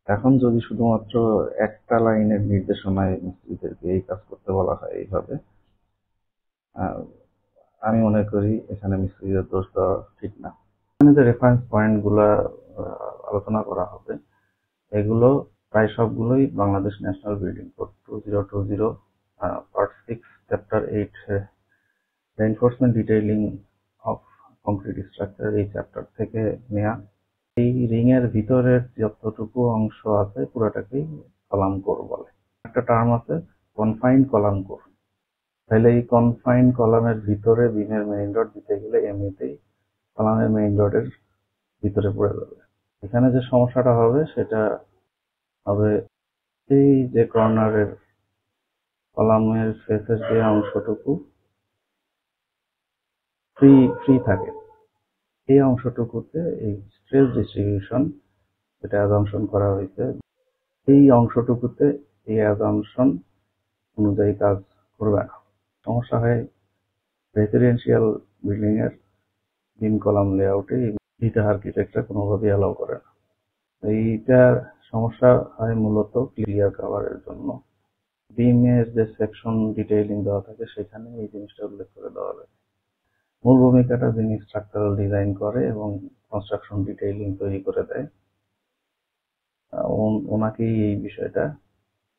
এখন যদি শুধুমাত্র একটা লাইনের নির্দেশনায় মিস্ত্রিদেরকে এই কাজ করতে বলা হয় এইভাবে, আহ, আমি মনে করি এখানে মিস্ত্রিদের দোষ দেওয়া ঠিক না। এখানে যে রেফারেন্স পয়েন্ট গুলা আলোচনা করা হবে, এগুলো প্রায় সবগুলোই Bangladesh national building code 2020 part 6 chapter 8 reinforcement detailing of concrete structure, এই চ্যাপ্টার থেকে নেয়া। এই রিং এর ভিতরের যতটুকু অংশ আছে পুরোটাকেই কলাম কোর বলে। একটা টার্ম আছে কনফাইন্ড কলাম কোর। তাহলে এই কনফাইন্ড কলামের ভিতরে বিমের মেইন রড দিতে গেলে এমনিতেই কলামের মেইন রডের ভিতরে পড়ে যাবে। এখানে যে সমস্যাটা হবে সেটা হবে এই যে কর্নারের কলামের ফেসের যে অংশটুকু ফ্রি ফ্রি থাকে, এই অংশটুকুতে এই স্ট্রেস ডিস্ট্রিবিউশন যেটা অ্যাজাম্পশন করা হয়েছে, এই অংশটুকুতে এই অ্যাজাম্পশন অনুযায়ী কাজ করবে না। সমস্যা হয় রেসিডেন্সিয়াল বিল্ডিং এর বিম কলাম লেআউটে ইটা আর্কিটেক্টরা কোনোভাবেই অ্যালাউ করে না। এইটার সমস্যা হয় মূলত ক্লিয়ার কভারের জন্য। বিমের যে সেকশন ডিটেইলিং দেওয়া থাকে সেখানে এই জিনিসটা উল্লেখ করে দেওয়া যায়। মূল ভূমিকাটা যিনি স্ট্রাকচারাল ডিজাইন করে এবং কনস্ট্রাকশন ডিটেইলিং তৈরি করে দেয়, ওনাকেই এই বিষয়টা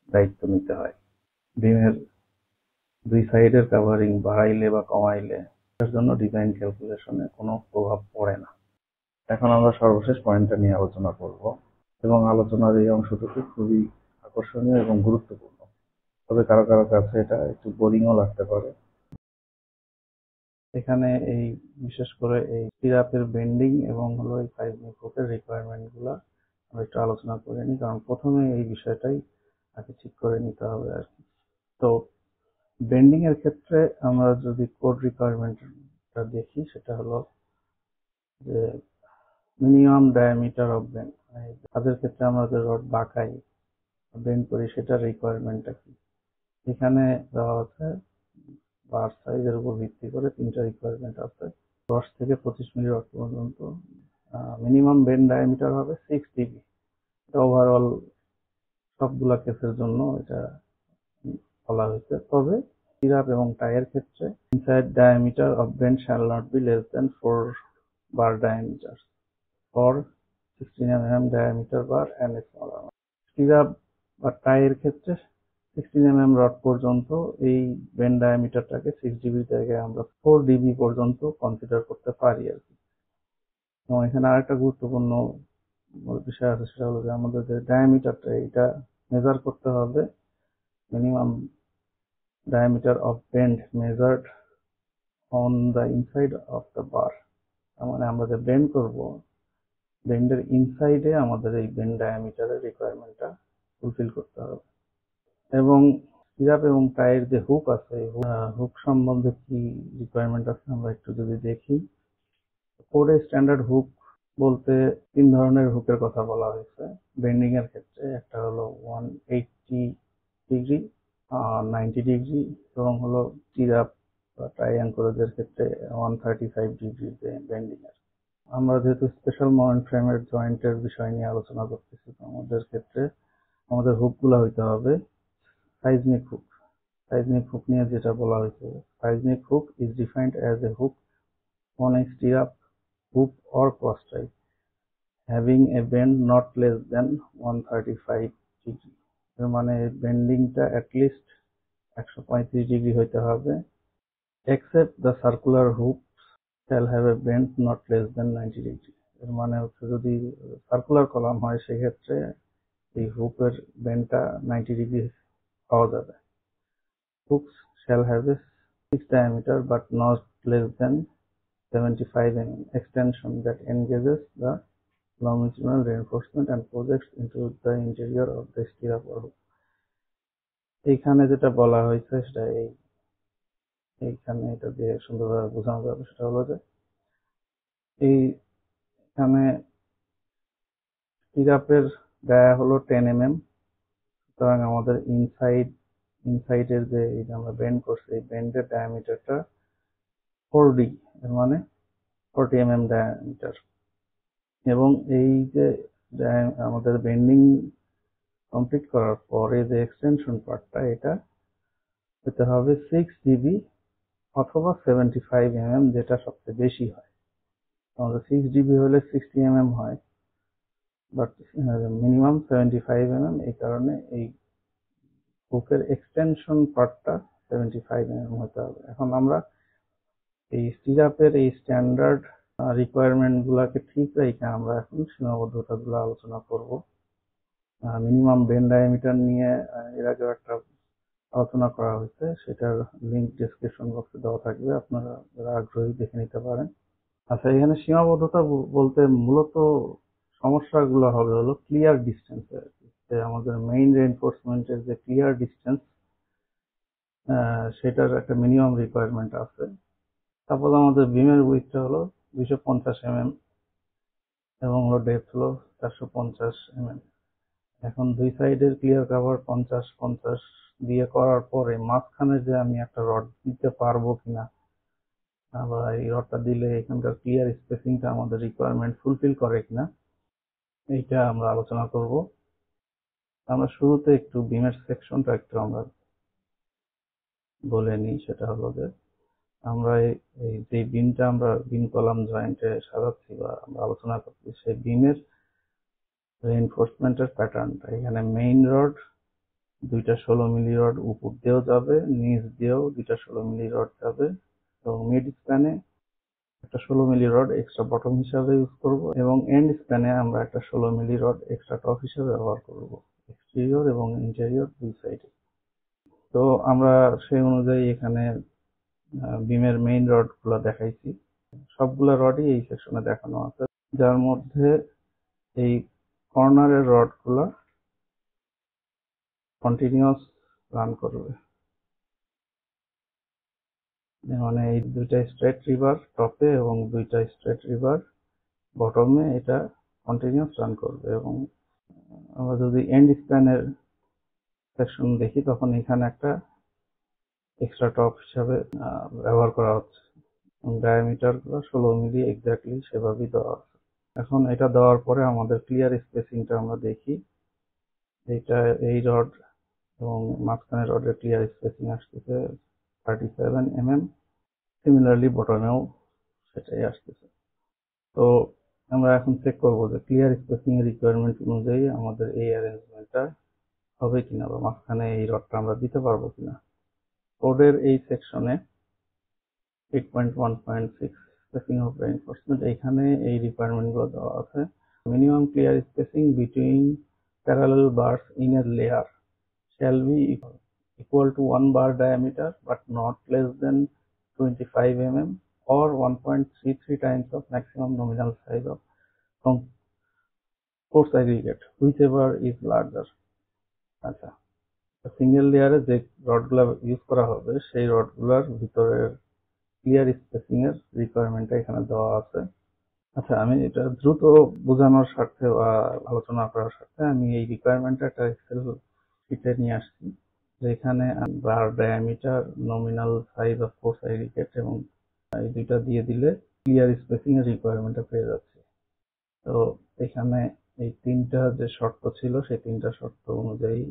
দায়িত্ব নিতে হয়। বিমের দুই সাইডের কাভারিং বাড়াইলে বা কমাইলে এটার জন্য ডিজাইন ক্যালকুলেশনে কোনো প্রভাব পড়ে না। এখন আমরা সর্বশেষ পয়েন্টটা নিয়ে আলোচনা করব, এবং আলোচনার এই অংশটুকু খুবই আকর্ষণীয় এবং গুরুত্বপূর্ণ। তবে কারো কারো কাছে এটা একটু বোরিংও লাগতে পারে। এখানে এই বিশেষ করে এই সিরাপের বেন্ডিং এবং হলো এই সাইজনিক হুকের রিকোয়ারমেন্ট গুলা আমরা একটু আলোচনা করে নিই, কারণ প্রথমে এই বিষয়টাই আগে ঠিক করে নিতে হবে আর কি। তো বেন্ডিং এর ক্ষেত্রে আমরা যদি কোড রিকোয়ারমেন্টটা দেখি, সেটা হলো যে মিনিমাম ডায়ামিটার অফ বেন্ড, তাদের ক্ষেত্রে আমরা যে রড বাঁকাই বেন্ড করি সেটার রিকোয়ারমেন্টটা কি। এখানে দেওয়া আছে বার সাইজের উপর ভিত্তি করে তিনটা রিকোয়ারমেন্ট আছে। 10 থেকে 25 মিলি রড পর্যন্ত মিনিমাম বেন্ড ডায়ামিটার হবে 6 ডিবি। এটা ওভারঅল সবগুলা কেসের জন্য এটা বলা হয়েছে। তবে সিরাপ এবং টাইয়ের ক্ষেত্রে inside diameter of bend shall not be less than 4 bar diameter for 16 mm diameter bar and smaller. Syrup বা টাইয়ের ক্ষেত্রে 16 mm রড পর্যন্ত এই বেন্ড ডায়ামিটারটাকে 6 ডিবি জায়গায় আমরা 4 ডিবি পর্যন্ত কনসিডার করতে পারি আর কি। এবং এখানে আরেকটা গুরুত্বপূর্ণ বিষয় আছে, সেটা হলো যে আমাদের যে ডায়ামিটারটা এটা মেজার করতে হবে minimum diameter of bend measured on the inside of the bar। তার মানে আমরা যে বেন্ড করব, বেন্ডের ইনসাইডে আমাদের এই বেন্ড ডায়ামিটারের রিকোয়ারমেন্টটা ফুলফিল করতে হবে। এবং সিরাপ এবং টাইয়ের যে হুক আছে, হুক সম্বন্ধে কি রিকোয়ারমেন্ট আছে আমরা একটু যদি দেখি। কোডে স্ট্যান্ডার্ড হুক বলতে 3 ধরনের হুকের কথা বলা হয়েছে বেন্ডিং এর ক্ষেত্রে। একটা হলো 180 ডিগ্রি, 90 ডিগ্রি, এবং হলো সিরাপ বা টাই অ্যাঙ্করেজের ক্ষেত্রে 135 ডিগ্রি বেন্ডিং এর। আমরা যেহেতু স্পেশাল মোমেন্ট ফ্রেমের জয়েন্টের বিষয় নিয়ে আলোচনা করতেছি, আমাদের ক্ষেত্রে আমাদের হুকগুলো হইতে হবে সাইজনিক হুক। সাইজনিক হুক নিয়ে যেটা বলা হয়েছে, seismic hook is defined as a hook on a stirrup hook or cross tie having a bend not less than 135 degree. এর মানে বেন্ডিংটা অ্যাটলিস্ট 135 ডিগ্রি হইতে হবে। Except the circular hook shall have a bend not less than 90 degree. এর মানে হচ্ছে যদি circular column হয় সেক্ষেত্রে এই হুকের বেন্ডটা 90 ডিগ্রি পাওয়া যাবে। Hooks shall have a fixed diameter but not less than 75 mm extension that engages the longitudinal reinforcement and projects into the interior of the stirrup or hook। এইখানে যেটা বলা হয়েছে সেটা এইখানে এটা দিয়ে সুন্দরভাবে বোঝানো যাবে, সেটা হলো যে এইখানে স্টিরাপের ডায়া হলো 10 mm, সুতরাং আমাদের ইনসাইডের যে আমরা বেন্ড করছি এই বেন্ডের ডায়ামিটারটা 4D, এর মানে 40 mm ডায়ামিটার। এবং এই যে আমাদের বেন্ডিং কমপ্লিট করার পরে যে এক্সটেনশন পার্টটা, এটা হতে হবে 6 dB অথবা 75 mm, যেটা সবচেয়ে বেশি হয়। আমাদের 6 dB হলে 60 mm হয়, বাট মিনিমাম 75 mm। এই কারণে এই হুকের এক্সটেনশন পার্টটা 75 mm হতে হবে। এখন আমরা এই স্টিরাপের এই স্ট্যান্ডার্ড রিকোয়ারমেন্ট গুলাকে ঠিক রেখে আমরা এখন সীমাবদ্ধতা গুলো আলোচনা করব। মিনিমাম বেন্ড ডায়ামিটার নিয়ে এর আগে একটা আলোচনা করা হয়েছে, সেটার লিঙ্ক ডেসক্রিপশন বক্সে দেওয়া থাকবে, আপনারা যারা আগ্রহী দেখে নিতে পারেন। আচ্ছা, এখানে সীমাবদ্ধতা বলতে মূলত সমস্যাগুলো হবে হলো ক্লিয়ার ডিস্টেন্সে। আমাদের মেইন রেইনফোর্সমেন্টের যে ক্লিয়ার ডিস্টেন্স, সেটার একটা মিনিমাম রিকোয়ারমেন্ট আছে। সাপোজ আমাদের বিমের উইথটা হলো 250 mm এবং হলো ডেপথ হলো 450 mm। এখন দুই সাইডের ক্লিয়ার কভার 50-50 দিয়ে করার পরে মাঝখানে যে আমি একটা রড দিতে পারবো কিনা, বা এই রডটা দিলে এখানকার ক্লিয়ার স্পেসিংটা আমাদের রিকোয়ারমেন্ট ফুলফিল করে কিনা, এইটা আমরা আলোচনা করব। আমরা শুরুতে একটু বিমের সেকশনটা একটু আমরা বলে নিই। সেটা হলো যে আমরা এই যে বিমটা আমরা বিম কলাম জয়েন্টে সাজাচ্ছি বা আমরা আলোচনা করছি, সেই বিমের রেইনফোর্সমেন্টের প্যাটার্নটা, এখানে মেইন রড দুইটা 16 মিলি রড উপর দিয়েও যাবে, নিচ দিয়েও দুইটা 16 মিলি রড যাবে, এবং মিড স্প্যানে একটা 16 মিলি রড এক্সট্রা বটম হিসাবে ইউজ করব, এবং এন্ড স্প্যানে আমরা একটা 16 মিলি রড এক্সট্রা টপ হিসাবে ব্যবহার করব, এক্সটেরিয়র এবং ইন্টেরিয়র দুই সাইডে। তো আমরা সেই অনুযায়ী এখানে বিমের মেইন রড গুলো দেখাইছি। সবগুলা রডই এই সেকশনে দেখানো আছে, যার মধ্যে এই কর্নারের রড গুলা কন্টিনিউয়াস রান করবে, মানে এই দুইটা স্ট্রেট রিভার টপে এবং দুইটা স্ট্রেট রিভার বটমে, এটা কন্টিনিউয়াস রান করবে। এবং আমরা যদি এন্ড স্প্যানের সেকশন দেখি, তখন এখানে একটা এক্সট্রা টপ হিসাবে ব্যবহার করা হচ্ছে, ডায়ামিটার গুলো 16 মিলি এক্স্যাক্টলি সেভাবেই দেওয়া আছে। এখন এটা দেওয়ার পরে আমাদের ক্লিয়ার স্পেসিংটা আমরা দেখি। এইটা এই রড এবং মাঝখানে রডের ক্লিয়ার স্পেসিং আসতেছে 37 mm, সিমিলারলি বটমেও সেটাই আসতেছে। তো আমরা এখন চেক করবো যে ক্লিয়ার স্পেসিং এর রিকোয়ারমেন্ট অনুযায়ী আমাদের এই অ্যারেঞ্জমেন্টটা হবে কিনা, বা মাঝখানে এই রডটা আমরা দিতে পারবো কিনা। কোডের এই সেকশনে 8.1.6 স্পেসিং অফ রেইনফোর্সমেন্ট, এখানে এই রিকোয়ারমেন্ট গুলো দেওয়া আছে। Minimum clear spacing between parallel bars in a layer shall be equal to 1 bar diameter but not less than 25 mm or 1.33 times of maximum nominal size of force aggregate, whichever is larger. আচ্ছা, single লেয়ারে যে রডগুলো use করা হবে সেই রডগুলোর ভিতরের clear spacing এর রিকোয়ারমেন্টটা এখানে দেওয়া আছে। আচ্ছা, আমি এটা দ্রুত বোঝানোর স্বার্থে বা আলোচনা করার স্বার্থে আমি এই রিকোয়ারমেন্টটা একটা এক্সেল শিটে নিয়ে আসছি, যেখানে bar diameter, nominal size of coarse aggregate এবং এই দুইটা দিয়ে দিলে ক্লিয়ার স্পেসিং এর রিকোয়ারমেন্টটা পেয়ে যাচ্ছে। তো এখানে এই তিনটা যে শর্ত ছিল, সেই তিনটা শর্ত অনুযায়ী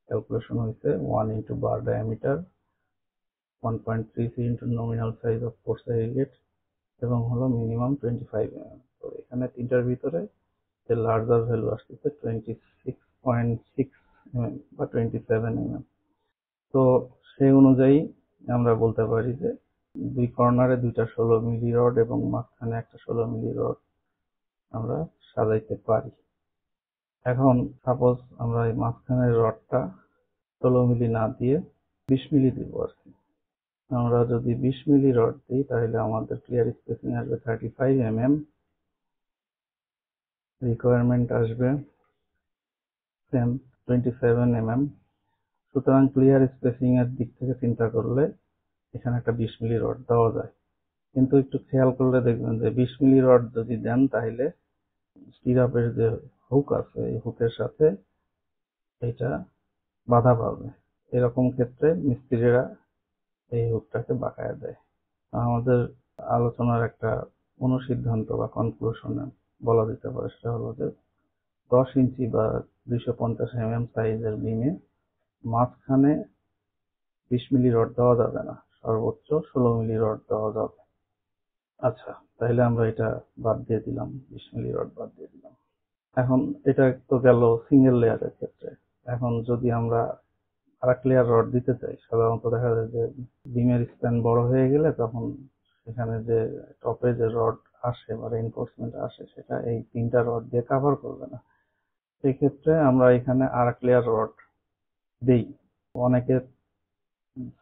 ক্যালকুলেশন হয়েছে 1 into bar diameter, 1.33 into nominal size of coarse aggregate, এবং হলো মিনিমাম 25 mm। তো এখানে তিনটার ভিতরে যে লার্জার ভ্যালু আসতেছে 26.6 mm বা 27 mm। তো সেই অনুযায়ী আমরা বলতে পারি যে দুই কর্নারে দুইটা 16 মিলি রড এবং মাঝখানে একটা 16 মিলি রড আমরা সাজাইতে পারি। এখন সাপোজ আমরা এই মাঝখানের রডটা 16 মিলি না দিয়ে 20 মিলি দিব আর কি। আমরা যদি 20 মিলি রড দিই, তাহলে আমাদের ক্লিয়ার স্পেসিং আসবে 35 mm, রিকোয়ারমেন্ট আসবে সেম 27 mm। সুতরাং ক্লিয়ার স্পেসিং এর দিক থেকে চিন্তা করলে এখানে একটা 20 মিলি রড দেওয়া যায়, কিন্তু একটু খেয়াল করলে দেখবেন যে 20 মিলি রড যদি দেন, তাহলে স্টিরাপের যে হুক আছে, এই হুকের সাথে এটা বাধা পাবে। এরকম ক্ষেত্রে মিস্ত্রিরা এই হুকটাকে বাঁকায় দেয়। আমাদের আলোচনার একটা অনুসিদ্ধান্ত বা কনক্লুশনে বলা যেতে পারে, সেটা হলো যে 10 ইঞ্চি বা 250 mm সাইজের বিমে মাঝখানে 20 মিলি রড দেওয়া যাবে না, সর্বোচ্চ 16 মিলি রড দেওয়া যাবে। আচ্ছা, তাহলে আমরা এটা বাদ দিয়ে দিলাম, 20 মিলি রড বাদ দিয়ে দিলাম। এখন এটা তো গেল সিঙ্গেল লেয়ারের ক্ষেত্রে। এখন যদি আমরা আরেক লেয়ার রড দিতে চাই, সাধারণত দেখা যায় যে বিমের স্প্যান বড় হয়ে গেলে তখন সেখানে যে টপে যে রড আসে বা রেইনফোর্সমেন্ট আসে সেটা এই 3টা রড দিয়ে কাভার করবে না। সেই ক্ষেত্রে আমরা এখানে আরেক লেয়ার রড দিই। অনেকে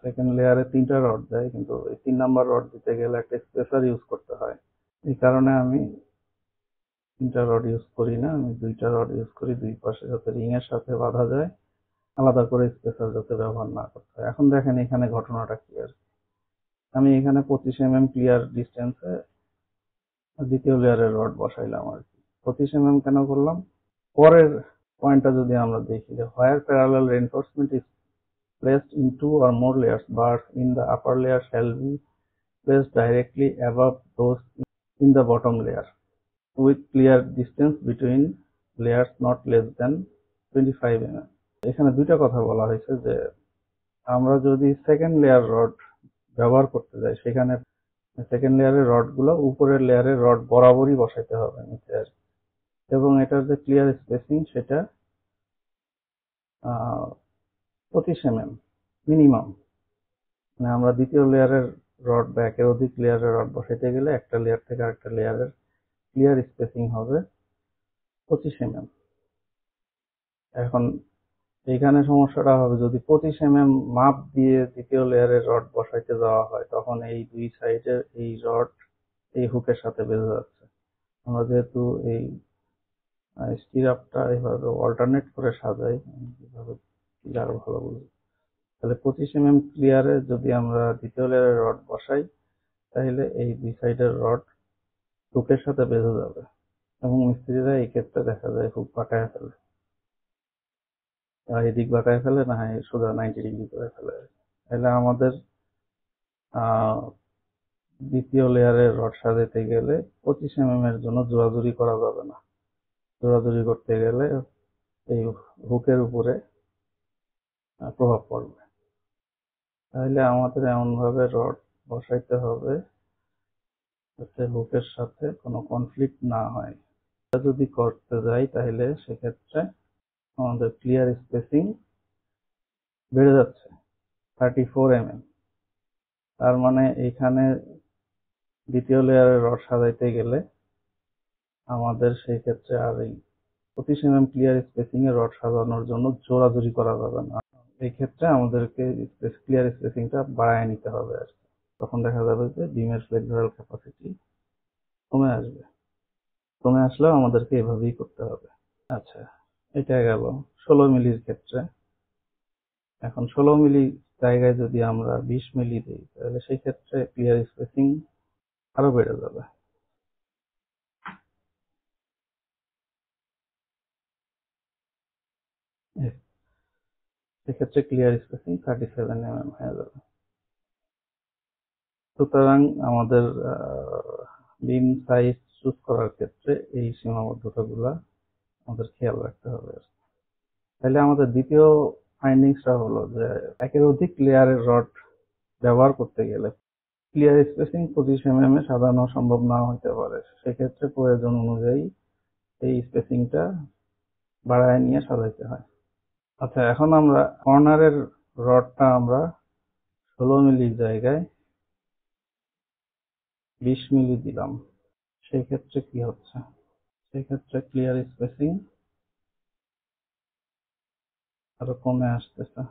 সেকেন্ড লেয়ারে 3টা রড দেয়, কিন্তু এই 3 নাম্বার রড দিতে গেলে একটা স্পেসার ইউজ করতে হয়। এই কারণে আমি 3টা রড ইউজ করি না, আমি 2টা রড ইউজ করি, দুই পাশে যাতে রিং এর সাথে বাঁধা যায়, আলাদা করে স্পেসার যাতে ব্যবহার না করতে হয়। এখন দেখেন এখানে ঘটনাটা কি আর কি। আমি এখানে 25 ক্লিয়ার ডিস্টেন্সে দ্বিতীয় লেয়ারের রড বসাইলাম আর কি। 25 কেন করলাম? পরের পয়েন্টটা যদি আমরা দেখি, যে where parallel reinforcement is placed in 2 or more layers, bars in the upper layer shall be placed directly above those in the bottom layer with clear distance between layers not less than 25 mm. এখানে দুইটা কথা বলা হয়েছে, যে আমরা যদি second layer rod ব্যবহার করতে যাই সেখানে সেকেন্ড লেয়ারের রড গুলো উপরের লেয়ারের রড বরাবরই বসাইতে হবে নিচে আর কি। এবং এটার যে ক্লিয়ার স্পেসিং সেটা 25 মিনিমাম। মানে আমরা দ্বিতীয় লেয়ারের রড বা একের অধিক লেয়ারের রড বসাইতে গেলে একটা লেয়ার থেকে আরেকটা লেয়ারের ক্লিয়ার স্পেসিং হবে 25 এখন এইখানে সমস্যাটা হবে, যদি 25 মাপ দিয়ে দ্বিতীয় লেয়ারের রড বসাইতে যাওয়া হয় তখন এই দুই সাইডের এই রড এই হুকের সাথে বেঁধে যাচ্ছে। আমরা যেহেতু এই স্টিরাপটা এইভাবে অল্টারনেট করে সাজাই, কিভাবে আরো ভালো বুঝবো, তাহলে 25 ক্লিয়ারে যদি আমরা দ্বিতীয় লেয়ারের রড বসাই তাহলে এই দুই সাইডের রড হুকের সাথে বেঁধে যাবে, এবং মিস্ত্রিরা এই ক্ষেত্রে দেখা যায় হুক পাকায় ফেলে, এদিক বাঁকায় ফেলে, না হয় সোজা 90 ডিগ্রি করে ফেলে। তাহলে আমাদের দ্বিতীয় লেয়ারের রড সাজাতে গেলে 25 এর জন্য জোড়াজুড়ি করা যাবে না। জোড়াজুড়ি করতে গেলে এই হুকের উপরে প্রভাব পড়বে। তাহলে আমাদের এমন ভাবে রড বসাইতে হবে যাতে হুকের সাথে কোনো কনফ্লিক্ট না হয়। এটা যদি করতে যাই তাহলে সেক্ষেত্রে আমাদের ক্লিয়ার স্পেসিং বেড়ে যাচ্ছে 34 তার মানে এখানে দ্বিতীয় লেয়ারের রড সাজাইতে গেলে আমাদের সেই ক্ষেত্রে আর এই 25 ক্লিয়ার স্পেসিং এর রড সাজানোর জন্য জোড়াজুড়ি করা যাবে না। এই ক্ষেত্রে আমাদেরকে ক্লিয়ার স্পেসিংটা বাড়ায় নিতে হবে আর কি। তখন দেখা যাবে যে বিমের ফ্লেক্সুরাল ক্যাপাসিটি কমে আসবে। কমে আসলেও আমাদেরকে এভাবেই করতে হবে। আচ্ছা, এটা গেল 16 মিলির ক্ষেত্রে। এখন 16 মিলি জায়গায় যদি আমরা 20 মিলি দিই তাহলে সেই ক্ষেত্রে ক্লিয়ার স্পেসিং আরো বেড়ে যাবে। সেক্ষেত্রে ক্লিয়ার স্পেসিং 37 হয়ে যাবে। সুতরাং আমাদের বিম সাইজ চুজ করার ক্ষেত্রে এই সীমাবদ্ধতাগুলো আমাদের খেয়াল রাখতে হবে। তাহলে আমাদের দ্বিতীয় ফাইন্ডিংসটা হলো যে একের অধিক লেয়ারের রড ব্যবহার করতে গেলে ক্লিয়ার স্পেসিং 25 এ সাজানো সম্ভব না হতে পারে। সেক্ষেত্রে প্রয়োজন অনুযায়ী এই স্পেসিংটা বাড়ায় নিয়ে সাজাইতে হয়। আচ্ছা, এখন আমরা কর্নারের রডটা আমরা 16 মিলির জায়গায় 20 মিলি দিলাম। সেই ক্ষেত্রে কি হচ্ছে? সেক্ষেত্রে ক্লিয়ার স্পেসিং আরো কমে আসতেছে।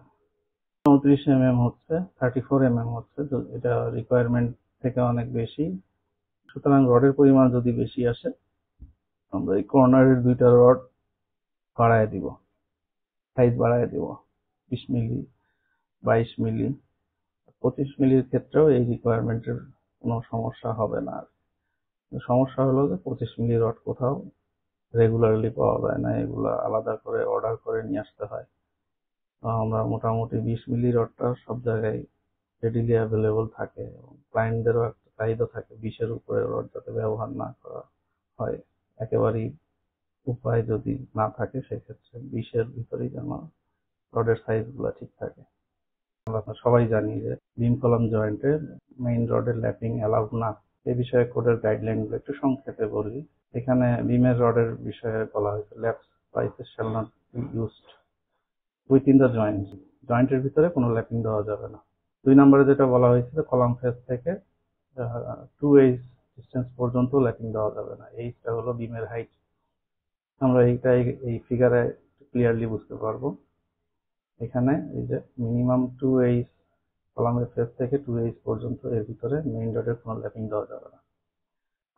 34 হচ্ছে, 34 হচ্ছে, তো এটা রিকোয়ারমেন্ট থেকে অনেক বেশি। সুতরাং রডের পরিমাণ যদি বেশি আসে আমরা এই কর্নারের দুইটা রড বাড়ায় দিব, সাইজ বাড়ায় দিব 20 মিলি, 22 মিলি। 25 মিলির ক্ষেত্রেও এই রিকোয়ারমেন্টের কোনো সমস্যা হবে না। সমস্যা হলো যে 25 মিলি রড কোথাও রেগুলারলি পাওয়া যায় না, এগুলা আলাদা করে অর্ডার করে নিয়ে আসতে হয়। আমরা মোটামুটি 20 মিলি রডটা সব জায়গায় রেডিলি অ্যাভেলেবল থাকে, এবং ক্লায়েন্টদেরও একটা চাহিদা থাকে 20-এর উপরে রড যাতে ব্যবহার না করা হয়, একেবারেই উপায় যদি না থাকে সেক্ষেত্রে 20-এর ভিতরেই যেন রডের সাইজগুলো ঠিক থাকে। আমরা তো সবাই জানি যে বিম কলাম জয়েন্টে মেইন রডের ল্যাপিং অ্যালাউড না। এ বিষয়ে কোডের গাইডলাইনগুলো একটু সংক্ষেপে বলি। এখানে বিমের রডের বিষয়ে বলা হয়েছে lap splices shall not be used within the joint. জয়েন্টের ভিতরে কোনো ল্যাপিং দেওয়া যাবে না। 2 নম্বরে যেটা বলা হয়েছে কলাম ফেস থেকে 2 এইচ ডিস্টেন্স পর্যন্ত ল্যাপিং দেওয়া যাবে না। এইচটা হলো বিমের হাইট। আমরা এইটা এই ফিগারে ক্লিয়ারলি বুঝতে পারবো। এখানে এই যে মিনিমাম 2H কলামের ফেস থেকে 2H পর্যন্ত এর ভিতরে মেইন রডের কোনো ল্যাপিং দেওয়া যাবে না।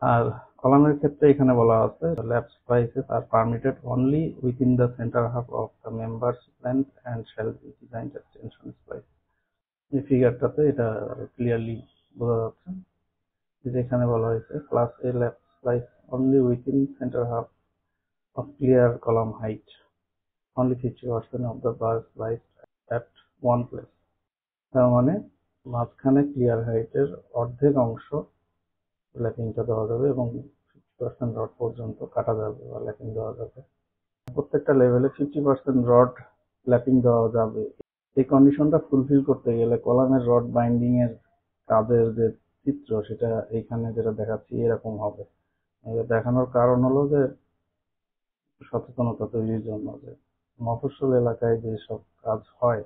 আর কলামের ক্ষেত্রে এখানে বলা আছে lap splices are permitted only within the centre half of the members length and shall be designed as tension splice. এই ফিগারটাতে এটা ক্লিয়ারলি বোঝা যাচ্ছে যে এখানে বলা হয়েছে class A lap splice only within centre half of clear column height only 50% of the bar spliced at one place। তার মানে মাঝখানে ক্লিয়ার হাইটের অর্ধেক অংশ ল্যাপিংটা দেওয়া যাবে এবং 50% রড পর্যন্ত কাটা যাবে বা ল্যাপিং দেওয়া যাবে। প্রত্যেকটা লেভেলে 50% রড ল্যাপিং দেওয়া যাবে। এই কন্ডিশনটা ফুলফিল করতে গেলে কলামের রড বাইন্ডিং এর কাজের যে চিত্র সেটা এইখানে যেটা দেখাচ্ছি এরকম হবে। দেখানোর কারণ হলো যে সচেতনতা তৈরির জন্য যে মফস্বল এলাকায় যেসব কাজ হয়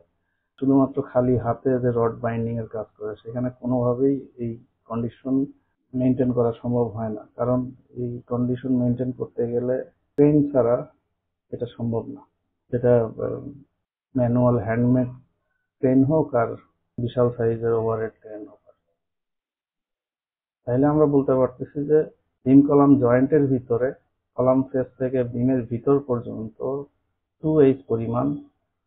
শুধুমাত্র খালি হাতে যে রড বাইন্ডিং এর কাজ করে সেখানে কোনোভাবেই এই কন্ডিশন মেনটেন করা সম্ভব হয় না। কারণ এই কন্ডিশন মেনটেন করতে গেলে ক্রেন ছাড়া এটা সম্ভব না। যেটা ম্যানুয়াল হ্যান্ডমেড ক্রেন হোক আর বিশাল সাইজের ওভারহেড ক্রেন হোক। তাইলে আমরা বলতে পারতেছি যে বিম কলাম জয়েন্টের ভিতরে কলাম ফেস থেকে বিমের ভিতর পর্যন্ত 2H পরিমাণ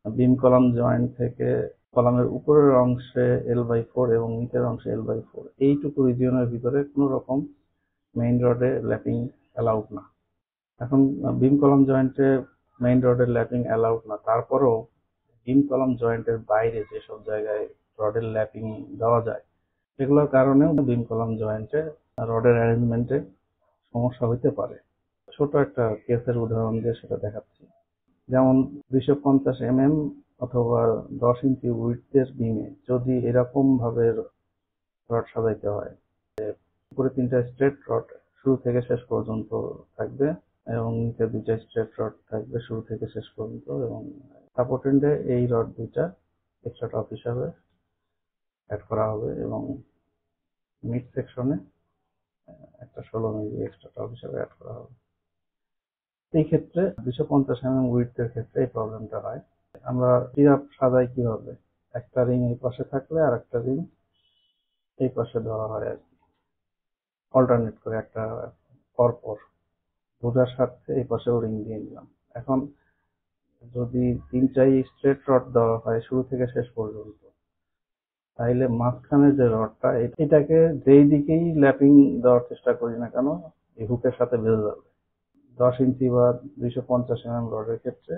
বিম কলাম জয়েন্ট থেকে কলামের উপরের অংশে L/4 এবং নিচের অংশে L/4 এইটুকু রিজিয়নের ভিতরে কোনো রকম মেইন রডে ল্যাপিং অ্যালাউড না। এখন বিম কলাম জয়েন্টে মেইন রডের ল্যাপিং অ্যালাউড না, তারপরেও বিম কলাম জয়েন্টের বাইরে যেসব জায়গায় রডের ল্যাপিং দেওয়া যায় সেগুলোর কারণেও বিম কলাম জয়েন্টে রডের অ্যারেঞ্জমেন্টে সমস্যা হইতে পারে। ছোট একটা কেসের উদাহরণ দিয়ে সেটা দেখাচ্ছি। যেমন 250 mm অথবা 10 ইঞ্চি উইডথের বিমে যদি এরকম ভাবে রড সাজাইতে হয়, উপরে 3টা স্ট্রেট রড শুরু থেকে শেষ পর্যন্ত থাকবে এবং নিচে 2টা স্ট্রেট রড থাকবে শুরু থেকে শেষ পর্যন্ত এবং সাপোর্ট এন্ডে এই রড 2টা এক্সট্রা টপ হিসাবে অ্যাড করা হবে এবং মিড সেকশনে একটা 16 মিলি এক্সট্রা টপ হিসাবে অ্যাড করা হবে। এই ক্ষেত্রে 250 mm উইডথের ক্ষেত্রে এই প্রবলেমটা হয়। আমরা সিরাপ সাজাই কিভাবে, একটা রিং এই পাশে থাকলে আর একটা রিং এই পাশে ধরা হয় আর কি, অল্টারনেট করে একটা পরপর বোঝার স্বার্থে এই পাশেও রিং দিয়ে নিলাম। এখন যদি 3টাই স্ট্রেট রড দেওয়া হয় শুরু থেকে শেষ পর্যন্ত, তাইলে মাঝখানে যে রডটা এটাকে যেই দিকেই ল্যাপিং দেওয়ার চেষ্টা করি না কেন এই হুকের সাথে বেঁধে যাবে। 10 ইঞ্চি বা 250 mm রডের ক্ষেত্রে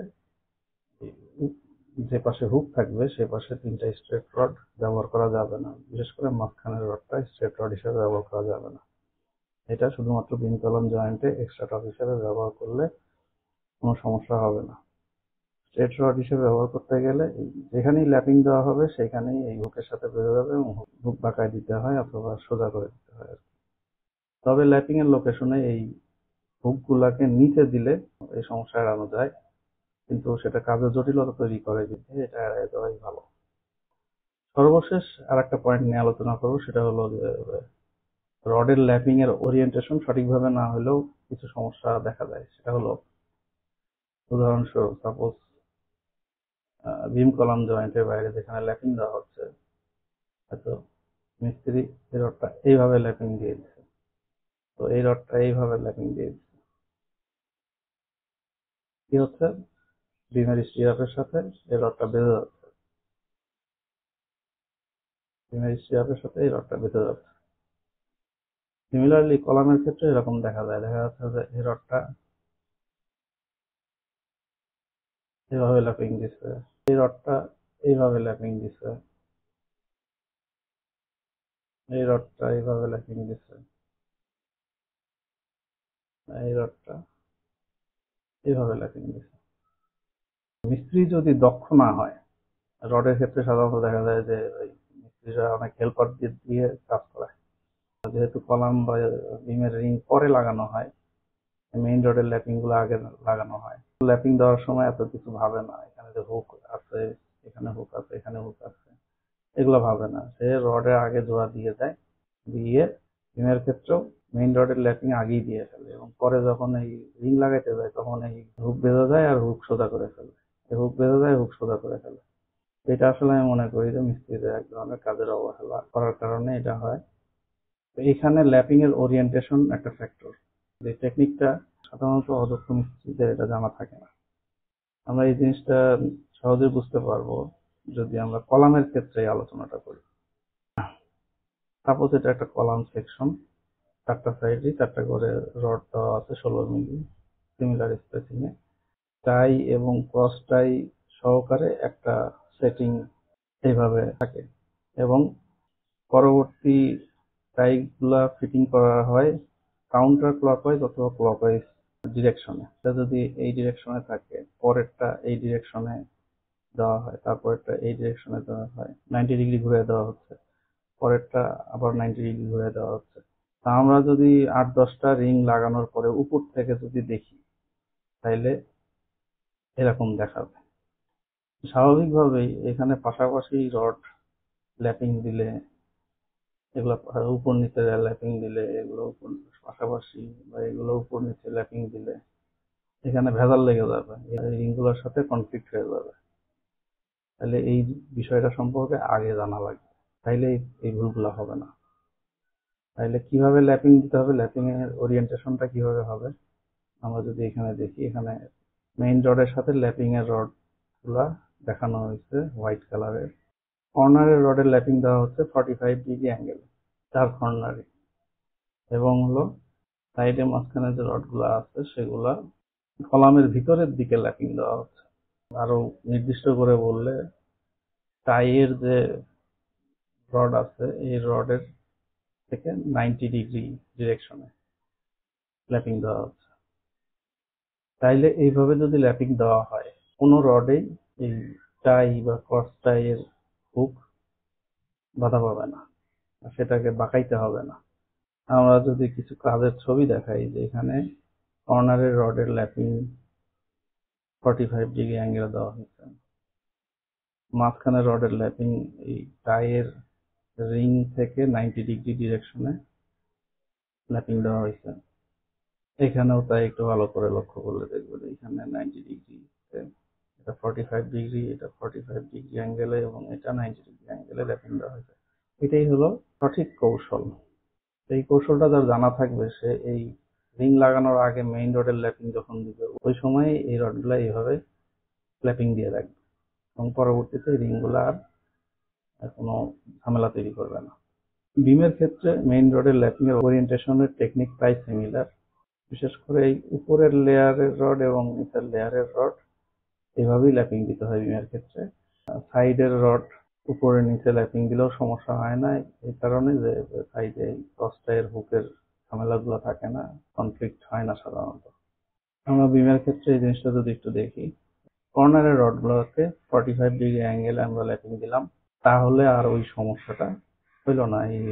যে পাশে হুক থাকবে সে পাশে 3টা স্ট্রেট রড ব্যবহার করা যাবে না, বিশেষ করে মাঝখানের রডটা স্ট্রেট রড হিসেবে ব্যবহার করা যাবে না। এটা শুধুমাত্র বিম কলাম জয়েন্টে এক্সট্রা টপ হিসেবে ব্যবহার করলে কোনো সমস্যা হবে না। স্ট্রেট রড হিসেবে ব্যবহার করতে গেলে যেখানেই ল্যাপিং দেওয়া হবে সেখানেই এই হুকের সাথে বেঁধে যাবে এবং হুক বাঁকায় দিতে হয় অথবা সোজা করে দিতে হয়। তবে ল্যাপিং এর লোকেশনে এই হুক গুলাকে নিচে দিলে এই সমস্যা এড়ানো যায়, কিন্তু সেটা কাজের জটিলতা তৈরি করে দিতে এটা এড়াই দেওয়াই ভালো। সর্বশেষ আর একটা পয়েন্ট নিয়ে আলোচনা করবো, সেটা হলো যে রডের ল্যাপিং এর ওরিয়েন্টেশন সঠিকভাবে না হলেও কিছু সমস্যা দেখা যায়। সেটা হলো উদাহরণস্বরূপ সাপোজ বিম কলাম জয়েন্টের বাইরে যেখানে ল্যাপিং দেওয়া হচ্ছে, হয়তো মিস্ত্রি এই রডটা এইভাবে ল্যাপিং দিয়ে দিচ্ছে, তো এই রডটা এইভাবে ল্যাপিং দিয়ে দিচ্ছে, কি হচ্ছে বিমের স্টিরাপের সাথে এই রডটা বেঁধে যাচ্ছে, বিমের স্টিরাপের সাথে এই রডটা বেঁধে যাচ্ছে। সিমিলারলি কলামের ক্ষেত্রে এরকম দেখা যায়, দেখা যাচ্ছে যে এই রডটা এইভাবে ল্যাপিং দিচ্ছে, এই রডটা এইভাবে ল্যাপিং দিচ্ছে, এই রডটা এইভাবে ল্যাপিং দিচ্ছে, এই রডটা এইভাবে ল্যাপিং দিচ্ছে। মিস্ত্রি যদি দক্ষ না হয়, রডের ক্ষেত্রে সাধারণত দেখা যায় যে ওই মিস্ত্রিরা অনেক হেল্পার দিয়ে কাজ করায়। যেহেতু কলাম বা বিমের রিং পরে লাগানো হয়, মেইন রডের ল্যাপিং গুলো আগে লাগানো হয়। ল্যাপিং দেওয়ার সময় এত কিছু ভাবে না, এখানে যে হুক আছে, এখানে হুক আছে, এখানে হুক আছে, এগুলো ভাবে না। সে রডের আগে জোড়া দিয়ে দেয়, দিয়ে বিমের ক্ষেত্রেও মেইন রডের ল্যাপিং আগেই দিয়ে ফেলে, এবং পরে যখন এই রিং লাগাইতে যায় তখন এই হুক বেঁধে যায় আর হুক সোজা করে ফেলে, হুক বেঁধে যায়, হুক সোজা করে ফেলে। এটা আসলে আমি মনে করি যে মিস্ত্রিদের এক ধরনের কাজের অবহেলা করার কারণে এটা হয়। তো এখানে ল্যাপিং এর ওরিয়েন্টেশন একটা ফ্যাক্টর, যে টেকনিকটা সাধারণত অদক্ষ মিস্ত্রিদের এটা জানা থাকে না। আমরা এই জিনিসটা সহজে বুঝতে পারবো যদি আমরা কলামের ক্ষেত্রে আলোচনাটা করি। সাপোজ এটা একটা কলাম সেকশন, চারটা সাইডে চারটা করে রড দেওয়া আছে 16 মিলি সিমিলার স্পেসিং এ, টাই এবং ক্রস টাই সহকারে একটা সেটিং এইভাবে থাকে, এবং পরবর্তী টাই গুলা ফিটিং করা হয় কাউন্টার ক্লকওয়াইজ অথবা ক্লকওয়াইজ ডিরেকশনে। এটা যদি এই ডিরেকশনে থাকে, পরেরটা এই ডিরেকশনে দেওয়া হয়, তারপরেরটা এই ডিরেকশনে দেওয়া হয়, 90 ডিগ্রি ঘুরে দেওয়া হচ্ছে, পরেরটা আবার 90 ডিগ্রি ঘুরে দেওয়া হচ্ছে। তা আমরা যদি 8-10টা রিং লাগানোর পরে উপর থেকে যদি দেখি, তাইলে এরকম দেখাবে। স্বাভাবিকভাবেই এখানে পাশাপাশি রড ল্যাপিং দিলে, এগুলো উপর নিচে ল্যাপিং দিলে, এগুলো পাশাপাশি বা এগুলো উপর নিচে ল্যাপিং দিলে এখানে ভেজাল লেগে যাবে, এই রিংগুলোর সাথে কনফ্লিক্ট হয়ে যাবে। তাহলে এই বিষয়টা সম্পর্কে আগে জানা লাগবে, তাইলে এই ভুলগুলো হবে না। তাহলে কিভাবে ল্যাপিং দিতে হবে, ল্যাপিং এর ওরিয়েন্টেশনটা কিভাবে হবে, আমরা যদি এখানে দেখি, এখানে মেইন রডের সাথে ল্যাপিং এর রড গুলা দেখানো হয়েছে হোয়াইট কালারের। কর্নারের রডের ল্যাপিং দেওয়া হচ্ছে 45 ডিগ্রি অ্যাঙ্গেল, চার কর্নারে, এবং হলো সাইডে মাঝখানে যে রড গুলা আছে সেগুলা কলামের ভিতরের দিকে ল্যাপিং দেওয়া হচ্ছে। আরো নির্দিষ্ট করে বললে, টাইয়ের যে রড আছে এই রডের থেকে 90 ডিগ্রি ডিরেকশনে ল্যাপিং দেওয়া হচ্ছে। তাইলে এইভাবে যদি ল্যাপিং দেওয়া হয়, কোনো রডেই এই টাই বা ক্রস টাই এর হুক বাধা পাবে না, সেটাকে বাঁকাইতে হবে না। আমরা যদি কিছু কাজের ছবি দেখাই, যে এখানে কর্নারের রডের ল্যাপিং 45 ডিগ্রি অ্যাঙ্গেল দেওয়া হয়েছে, মাঝখানে রডের ল্যাপিং এই টাইয়ের রিং থেকে 90 ডিগ্রি ডিরেকশনে ল্যাপিং দেওয়া হয়েছে। এখানেও তাই, একটু ভালো করে লক্ষ্য করলে দেখবেন এখানে 90 ডিগ্রি, এটা 45 ডিগ্রি, এটা 45 ডিগ্রি অ্যাঙ্গেলে, এবং এটা 90 ডিগ্রি অ্যাঙ্গেলে ল্যাপিং দেওয়া হয়েছে। এটাই হলো সঠিক কৌশল। এই কৌশলটা যার জানা থাকবে, সে এই রিং লাগানোর আগে মেইন রডের ল্যাপিং যখন দিবে, ওই সময় এই রডগুলা এইভাবে ল্যাপিং দিয়ে রাখবে, এবং পরবর্তীতে রিংগুলো আর কোনো ঝামেলা তৈরি করবে না। বিমের ক্ষেত্রে মেইন রডের ল্যাপিং এর ওরিয়েন্টেশনের টেকনিক প্রায় সিমিলার। বিশেষ করে এই উপরের লেয়ারের রড এবং নিচের লেয়ারের রড এভাবেই ল্যাপিং দিতে হয় বিমের ক্ষেত্রে। সাইডের রড উপরে নিচে ল্যাপিং দিলেও সমস্যা হয় না, এই কারণে যে সাইডে ক্রস টাইয়ের হুকের ঝামেলাগুলো থাকে না, কনফ্লিক্ট হয় না সাধারণত। আমরা বিমের ক্ষেত্রে এই জিনিসটা যদি একটু দেখি, কর্নারের রডগুলোকে 45 ডিগ্রি অ্যাঙ্গেলে আমরা ল্যাপিং দিলাম, তাহলে আর ওই সমস্যাটা হইল না। এই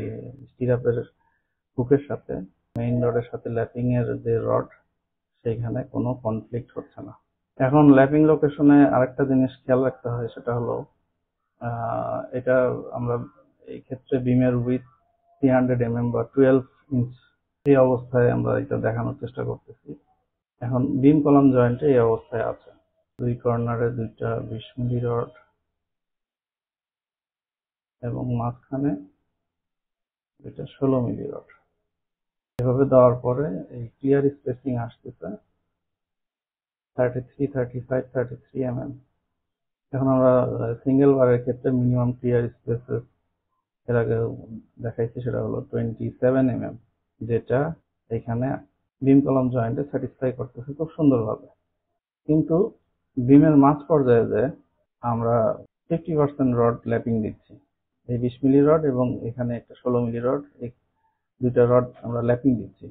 স্টিরাপের হুকের সাথে মেইন রডের সাথে ল্যাপিং এর যে রড, সেইখানে কোনো কনফ্লিক্ট হচ্ছে না। এখন ল্যাপিং লোকেশনে আরেকটা জিনিস খেয়াল রাখতে হয়, সেটা হলো এটা আমরা এই ক্ষেত্রে বিমের উইথ 300 mm বা 12 ইঞ্চ এই অবস্থায় আমরা এটা দেখানোর চেষ্টা করতেছি। এখন বিম কলাম জয়েন্টে এই অবস্থায় আছে, দুই কর্নারে দুইটা 20 মিলি রড, এবং মাঝখানে দুইটা 16 মিলি রড। এভাবে দেওয়ার পরে এই ক্লিয়ার স্পেসিং আসতেছে 33, 35, 33 mm। এখন আমরা সিঙ্গেল বারের ক্ষেত্রে মিনিমাম ক্লিয়ার স্পেসেস এর আগে দেখাইছি, সেটা হলো 27 mm, যেটা এখানে বিম কলাম জয়েন্টে স্যাটিসফাই করতেছে খুব সুন্দরভাবে। কিন্তু বিমের মাঝ পর্যায়ে যে আমরা 50% রড ল্যাপিং দিচ্ছি, এই 20 মিলি রড এবং এখানে একটা 16 মিলি রড, এই দুইটা রড আমরা ল্যাপিং দিচ্ছি,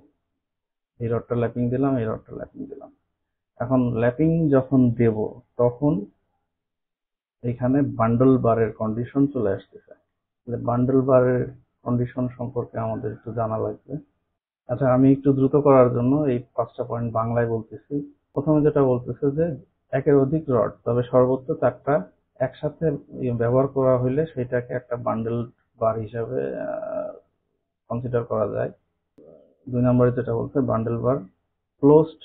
এই রডটা ল্যাপিং দিলাম, এই রডটা ল্যাপিং দিলাম। এখন ল্যাপিং যখন দেব তখন এখানে বান্ডল বারের কন্ডিশন চলে আসতেছে। বান্ডল বারের কন্ডিশন সম্পর্কে আমাদের একটু জানা লাগবে। আচ্ছা, আমি একটু দ্রুত করার জন্য এই 5টা পয়েন্ট বাংলায় বলতেছি। প্রথমে যেটা বলতেছে যে একের অধিক রড, তবে সর্বোচ্চ 4টা একসাথে ব্যবহার করা হলে সেটাকে একটা বান্ডল বার হিসাবে কনসিডার করা যায়। 2 নম্বরে যেটা বলছে বান্ডল বার ক্লোজড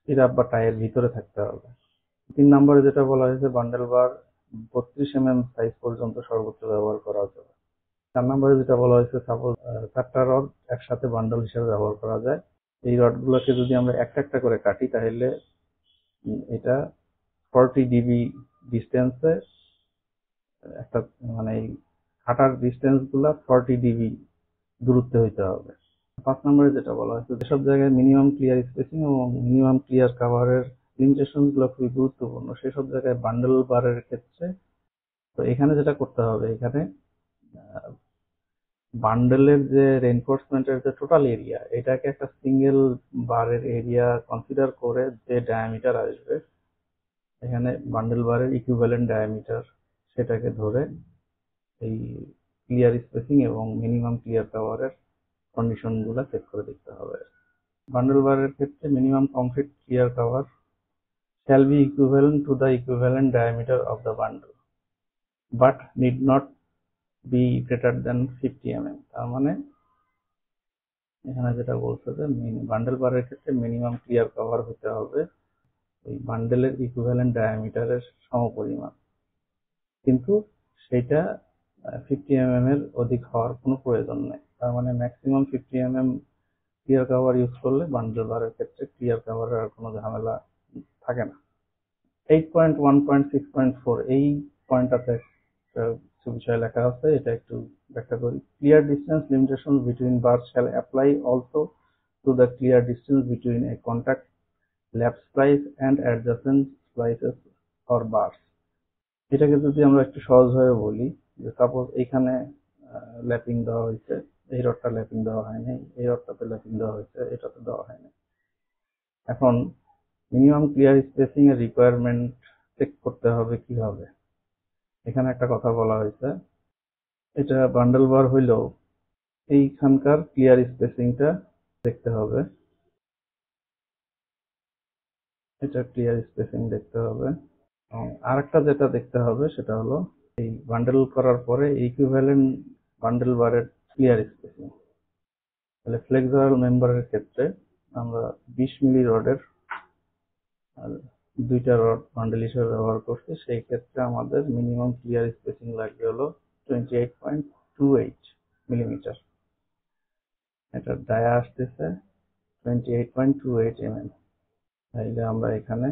সিরাপ বা টাইয়ের ভিতরে থাকতে হবে। 3 নম্বরে যেটা বলা হয়েছে বান্ডল বার 32 সাইজ পর্যন্ত সর্বোচ্চ ব্যবহার করা যাবে। 4 নম্বরে যেটা বলা হয়েছে সাপোজ 4টা রড একসাথে বান্ডল হিসেবে ব্যবহার করা যায়। এই রডগুলোকে যদি আমরা একটা একটা করে কাটি তাহলে এটা 40 ডিবি ডিস্টেন্সে একটা, মানে এই কাটার ডিস্টেন্স গুলা 40 ডিবি দূরত্বে হইতে হবে। 5 নম্বরে যেটা বলা হয়েছে যেসব জায়গায় মিনিমাম ক্লিয়ার স্পেসিং এবং মিনিমাম ক্লিয়ার কাভারের লিমিটেশন গুলো খুবই গুরুত্বপূর্ণ, সেসব জায়গায় বান্ডল বারের ক্ষেত্রে তো এখানে যেটা করতে হবে, এখানে বান্ডেলের যে রেইনফোর্সমেন্টের যে টোটাল এরিয়া এটাকে একটা সিঙ্গেল বারের এরিয়া কনসিডার করে যে ডায়ামিটার আসবে, এখানে বান্ডেল বারের ইকুইভ্যালেন্ট ডায়ামিটার সেটাকে ধরে এই ক্লিয়ার স্পেসিং এবং মিনিমাম ক্লিয়ার কাভারের কন্ডিশনগুলো চেক করে দেখতে হবে। বান্ডেল বারের ক্ষেত্রে minimum concrete clear cover shall be equivalent to the equivalent diameter of the bundle but need not be greater than 50 mm। তার মানে এখানে যেটা বলছে যে বান্ডেল বারের ক্ষেত্রে মিনিমাম ক্লিয়ার কভার হতে হবে ওই বান্ডেলের ইকুইভ্যালেন্ট ডায়ামিটারের সমপরিমাণ, কিন্তু সেটা 50 mm এর অধিক হওয়ার কোনো প্রয়োজন নেই। তার মানে maximum 50 mm clear cover use করলে বান্ডেল বারের ক্ষেত্রে ক্লিয়ার কভারের আর কোনো ঝামেলা থাকে না। 8.1.6.4 এই পয়েন্টটাতে কিছু বিষয় লেখা আছে, এটা একটু ব্যাখ্যা করি। Clear distance limitation between bars shall apply also to the clear distance between a contact lap splice and adjacent splices for bars. এটাকে যদি আমরা একটু সহজভাবে বলি যে সাপোজ এইখানে ল্যাপিং দেওয়া হয়েছে, এই রডটা ল্যাপিং দেওয়া হয়নি, এই রডটাতে ল্যাপিং দেওয়া হয়েছে, এটাতে দেওয়া হয়নি। এখন মিনিমাম ক্লিয়ার স্পেসিং এর রিকোয়ারমেন্ট চেক করতে হবে কিভাবে, এখানে একটা কথা বলা হয়েছে, এটা বান্ডেল বার হইলেও এইখানকার ক্লিয়ার স্পেসিংটা দেখতে হবে, এটা ক্লিয়ার স্পেসিং দেখতে হবে। এবং আরেকটা যেটা দেখতে হবে সেটা হলো এই বান্ডেল করার পরে ইকুইভ্যালেন্ট বান্ডেল বারের ক্লিয়ার স্পেসিং। তাহলে ফ্লেক্সুরাল মেম্বারের ক্ষেত্রে আমরা 20 মিলি রডের দুইটা রড বান্ডেল হিসেবে ব্যবহার করছি, সেই ক্ষেত্রে আমাদের মিনিমাম ক্লিয়ার স্পেসিং লাগবে হলো 28.28 মিলিমিটার। এটা ডায়া আসতেছে 28.28 mm। তাইলে আমরা এখানে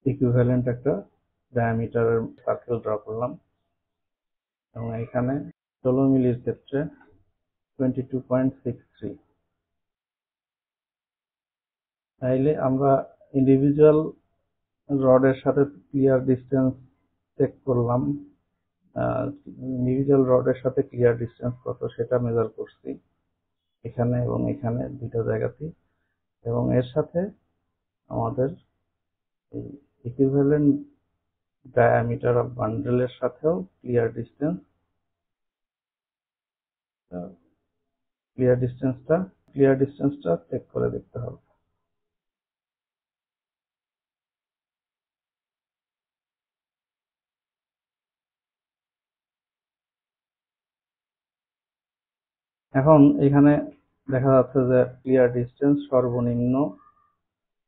ইকুইভ্যালেন্ট একটা ডায়ামিটারের সার্কেল ড্র করলাম এবং এখানে 16 মিলির ক্ষেত্রে 22.63। তাইলে আমরা ইন্ডিভিজুয়াল রডের সাথে ক্লিয়ার ডিস্টেন্স চেক করলাম, ইন্ডিভিজুয়াল রডের সাথে ক্লিয়ার ডিস্টেন্স কত সেটা মেজার করছি এখানে এবং এখানে দুটো জায়গাতেই, এবং এর সাথে আমাদের এই ইকুইভ্যালেন্ট ডায়ামিটার অফ বান্ডেলের সাথেও ক্লিয়ার ডিস্টেন্সটা চেক করে দেখতে হবে। এখন এখানে দেখা যাচ্ছে যে ক্লিয়ার ডিস্টেন্স সর্বনিম্ন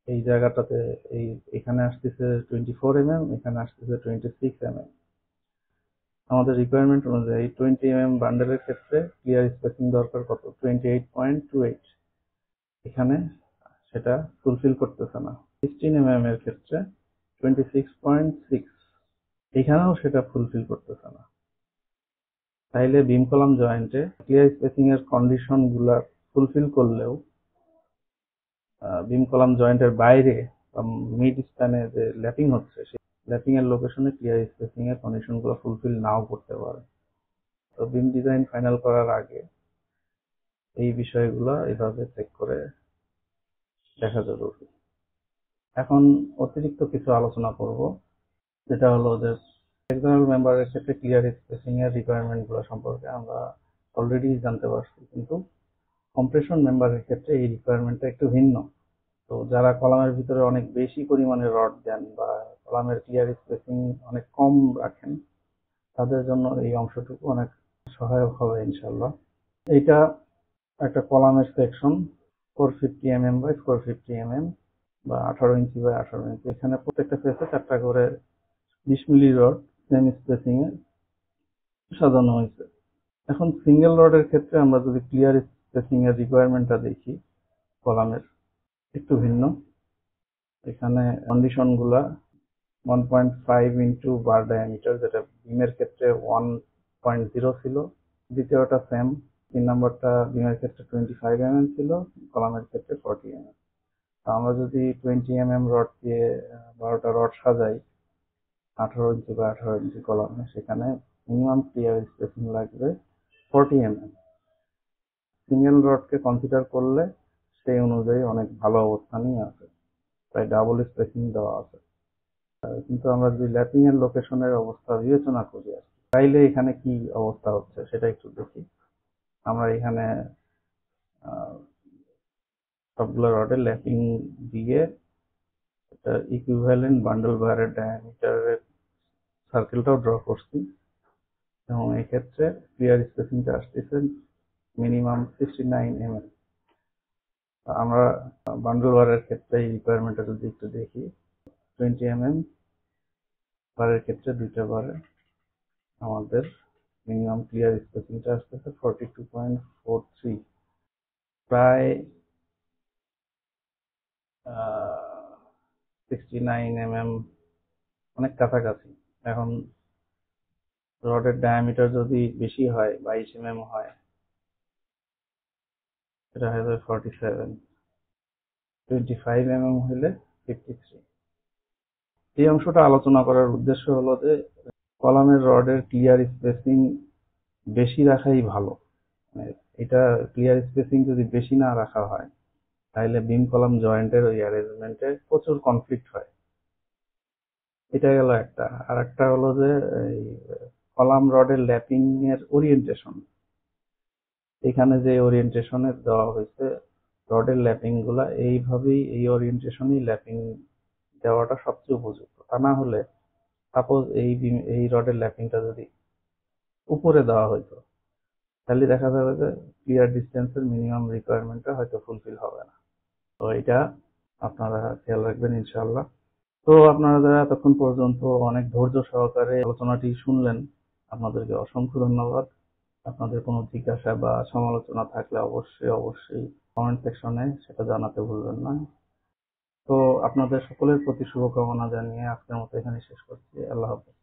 এই জায়গাটাতে এখানে আসতেছে 24 mm, এখানে আসতেছে 26 mm। আমাদের রিকোয়ারমেন্ট অনুযায়ী 20 mm বান্ডেলের ক্ষেত্রে ক্লিয়ার স্পেসিং দরকার কত, 28.28। এখানে সেটা ফুলফিল করতেছে না। 16 mm এর ক্ষেত্রে 26.6, এখানেও সেটা ফুলফিল করতেছে না। তাইলে বিম কলাম জয়েন্টে ক্লিয়ার স্পেসিং এর কন্ডিশন গুলা ফুলফিল করলেও বিম কলাম জয়েন্টের বাইরে মিড স্প্যানে যে ল্যাপিং হচ্ছে সেই ল্যাপিং এর লোকেশনে ক্লিয়ার স্পেসিং এর কন্ডিশন গুলো ফুলফিল নাও করতে পারে। তো বিম ডিজাইন ফাইনাল করার আগে এই বিষয়গুলো এভাবে চেক করে দেখা জরুরি। এখন অতিরিক্ত কিছু আলোচনা করব, যেটা হলো যে হেক্সাগোনাল মেম্বারের ক্ষেত্রে ক্লিয়ার স্পেসিং এর রিকোয়ারমেন্ট গুলো সম্পর্কে আমরা অলরেডি জানতে পারছি, কিন্তু কম্প্রেশন মেম্বারের ক্ষেত্রে এই রিকোয়ারমেন্টটা একটু ভিন্ন। তো যারা কলামের ভিতরে অনেক বেশি পরিমাণে রড দেন বা কলামের ক্লিয়ার স্পেসিং অনেক কম রাখেন, তাদের জন্য এই অংশটুকু অনেক সহায়ক হবে ইনশাল্লাহ। এইটা একটা কলামের সেকশন 450 mm বাই 450 mm বা 18 ইঞ্চি বাই 18 ইঞ্চি। এখানে প্রত্যেকটা ফেসে 4টা করে 20 মিলি রড সেম স্পেসিং এ সাজানো হয়েছে। এখন সিঙ্গেল রডের ক্ষেত্রে আমরা যদি ক্লিয়ার স্পেসিং এর রিকোয়ারমেন্টটা দেখি, কলামের একটু ভিন্ন। এখানে কন্ডিশন গুলা 1.5 ইন্টু বার ডায়ামিটার, যেটা বিমের ক্ষেত্রে 1.0 ছিল। দ্বিতীয়টা সেম, 3 নম্বরটা বিমের ক্ষেত্রে 25 mm ছিল, কলামের ক্ষেত্রে 40 mm। আমরা যদি 20 mm রড দিয়ে 12টা রড সাজাই 18 ইঞ্চি বা 18 ইঞ্চি কলামে, সেখানে মিনিমাম ক্লিয়ার স্পেসিং লাগবে 40 mm। সিঙ্গেল রডকে কনসিডার করলে সেই অনুযায়ী অনেক ভালো অবস্থানই আছে, প্রায় ডাবল স্পেসিং দেওয়া আছে। কিন্তু আমরা যদি ল্যাপিং এর লোকেশনের অবস্থা বিবেচনা করি, তাইলে এখানে কি অবস্থা হচ্ছে সেটা একটু দেখি। আমরা এখানে সবগুলো রডে ল্যাপিং দিয়ে ইকুইভ্যালেন্ট বান্ডল বারের ডায়ামিটারের সার্কেলটাও ড্র করছি, এবং এক্ষেত্রে ক্লিয়ার স্পেসিংটা আসতেছে মিনিমাম 69 mm। আমরা বান্ডল বারের ক্ষেত্রে এই রিকোয়ারমেন্টটা যদি একটু দেখি, 20 mm বারের ক্ষেত্রে 2টা বারে আমাদের মিনিমাম ক্লিয়ার স্পেসিংটা আসতেছে 42.43, প্রায় 69 mm, অনেক কাছাকাছি। এখন রডের ডায়ামিটার যদি বেশি হয়, 22 mm হয়, এটা হয়ে যাবে 47, 25 mm হইলে 53। এই অংশটা আলোচনা করার উদ্দেশ্য হলো যে কলামের রডের ক্লিয়ার স্পেসিং বেশি রাখাই ভালো। মানে এটা ক্লিয়ার স্পেসিং যদি বেশি না রাখা হয়, তাহলে বিম কলাম জয়েন্টের ওই অ্যারেঞ্জমেন্টে প্রচুর কনফ্লিক্ট হয়। এটা গেল একটা। আর একটা হলো যে এই কলাম রডের ল্যাপিং এর ওরিয়েন্টেশন। এখানে যে ওরিয়েন্টেশনে দেওয়া হয়েছে রডের ল্যাপিং গুলা, এইভাবেই এই ওরিয়েন্টেশনই ল্যাপিং দেওয়াটা সবচেয়ে উপযুক্ত। তা না হলে সাপোজ এই রডের ল্যাপিংটা যদি উপরে দেওয়া হইতো, তাহলে দেখা যাবে যে ক্লিয়ার ডিস্টেন্সের মিনিমাম রিকোয়ারমেন্টটা হয়তো ফুলফিল হবে না। তো এটা আপনারা খেয়াল রাখবেন ইনশাআল্লাহ। তো আপনারা যারা এতক্ষণ পর্যন্ত অনেক ধৈর্য সহকারে আলোচনাটি শুনলেন, আপনাদেরকে অসংখ্য ধন্যবাদ। আপনাদের কোনো জিজ্ঞাসা বা সমালোচনা থাকলে অবশ্যই কমেন্ট সেকশনে সেটা জানাতে ভুলবেন না। তো আপনাদের সকলের প্রতি শুভকামনা জানিয়ে আজকের মতো এখানে শেষ করছি। আল্লাহ হাফেজ।